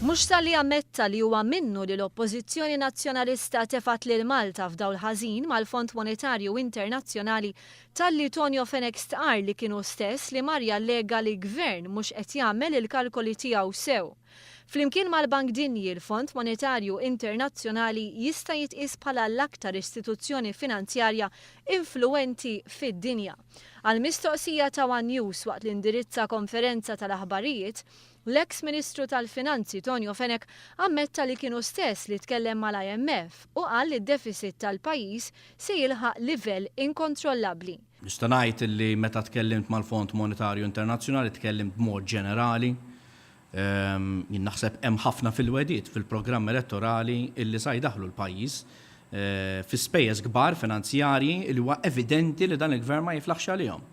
Mhux talli ammetta li huwa minnu li l-Oppożizzjoni Nazzjonalista tefat lill-Malta f'dawl ħażin mal-Fond Monetarju Internazzjonali talli Tonio Fenech stqar li kienu stess li Marja allega li l-Gvern mhux qed jagħmel il-kalkoli tiegħu sew. Flimkien mal-Bank Dinji il-Fond Monetarju Internazzjonali jista' jitqies bħala l-aktar istituzzjoni finanzjarja influenti fid-dinja. Għal-mistoqsija ta' One News waqt l-indirizza konferenza tal-aħbarijiet, l-eks Ministru tal-Finanzi Tonio Fenech ammetta li kienu stess li tkellem mal-IMF u qal li d-defiċit tal-pajjiż se jilħaq livell inkontrollabbli. Nista' ngħid li meta tkellimt mal-Fond Monetarju Internazzjonali tkellimt b'mod ġenerali. Jien naħseb hemm ħafna fil-wedid fil-programm elettorali illi sa jdaħlu l-pajjiż fi spejjeż kbar finanzjarji li huwa evidenti li dan il-Gvern ma jiflaħx għalihom.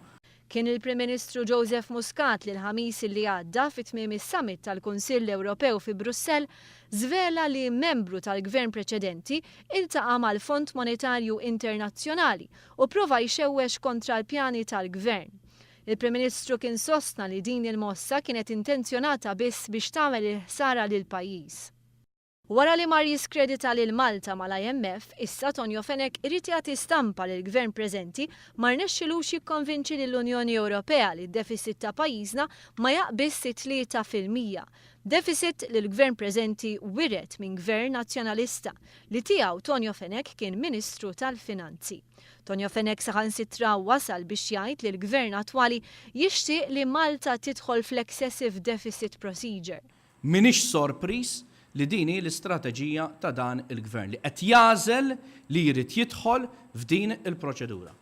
Kien il-Prim Ministru Joseph Muscat li l-ħamis li għadda fit-tmiem is-summit tal-Kunsill Ewropew fi Brussell żvela li membru tal-Gvern preċedenti iltaqa' mal-Fond Monetarju Internazzjonali u prova jxewwex kontra l-pjani tal-Gvern. Il-Prim Ministru kien sostna li din il-mossa kienet intenzjonata biss biex tagħmel il-ħsara lil pajjiż. Wara li mar jiskredita lill-Malta mal-IMF, issa Tonio Fenech irid jagħti stampa lill gvern preżenti ma rnexxilux jikkonvinċi lill-Unjoni Ewropea li d-defiċit ta' pajjiżna ma jaqbis 3%. Deficit li l-Gvern preżenti wiret minn Gvern nazzjonalista li tiegħu Tonio Fenech kien Ministru tal-Finanzi. Tonio Fenech saħansittra wasal biex jgħid li l-Gvern attwali jixtieq li Malta tidħol fl-excessive deficit procedure. Minix sorpriż li dini l-istrateġija ta' dan il-Gvern li qed jagħżel li jrid jidħol f'din il-proċedura.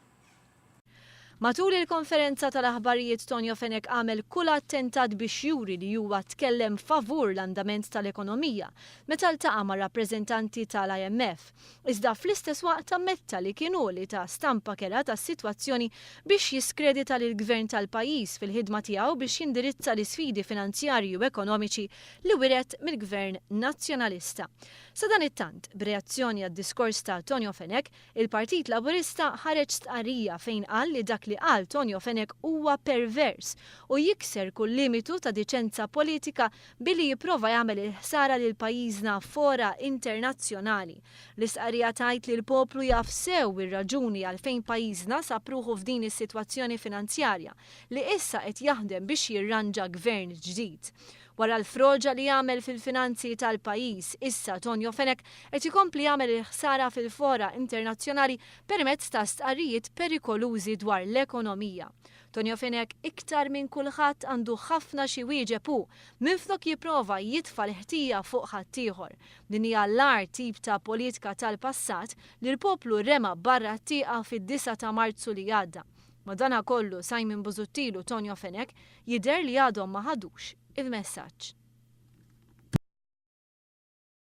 Matul il-konferenza tal-aħbarijiet Tonio Fenech għamel kull attentat biex juri li huwa tkellem favur l-andament tal-ekonomija meta ltaqa' ma' rappreżentanti tal-IMF. Iżda fl-istess waqt ammetta li kienu li ta' stampa kera tas-sitwazzjoni biex jiskredita lill-Gvern tal-pajjiż fil-ħidma tiegħu biex jindirizza l-isfidi finanzjarji u ekonomiċi li wiret mill-Gvern nazzjonalista. Sa dan it-tant, b'reazzjoni għad-diskors ta' Tonio Fenech, il-Partit Laburista ħareġ stqarrija fejn qal li dak li qal Tonio Fenech huwa pervers u jikser kull limitu ta' diċenza politika billi jipprova jagħmel il-ħsara lil pajjiżna fora internazzjonali. L-istqarrija tgħid li l-poplu jaf sew ir-raġuni għalfejn pajjiżna sapruħu f'din is-sitwazzjoni finanzjarja li issa qed jaħdem biex jirranġa gvern ġdid. Wara l-froġa li jagħmel fil-finanzi tal-pajjiż, issa Tonio Fenech qed ikompli jagħmel il-ħsara fil-fora internazzjonali permezz ta' stqarrijiet perikolużi dwar l-ekonomija. Tonio Fenech iktar minn kulħadd għandu ħafna xi wieġeb hu minflok jipprova jitfa' l-ħtija fuq ħaddieħor. Din hija l-ar tip ta' politika tal-passat li l-poplu rema barra t-tieqa fid-9 ta' Marzu li għadda. Madankollu Simon Busuttilu Tonio Fenech jidher li għadhom ma ħadux il-messaġġ.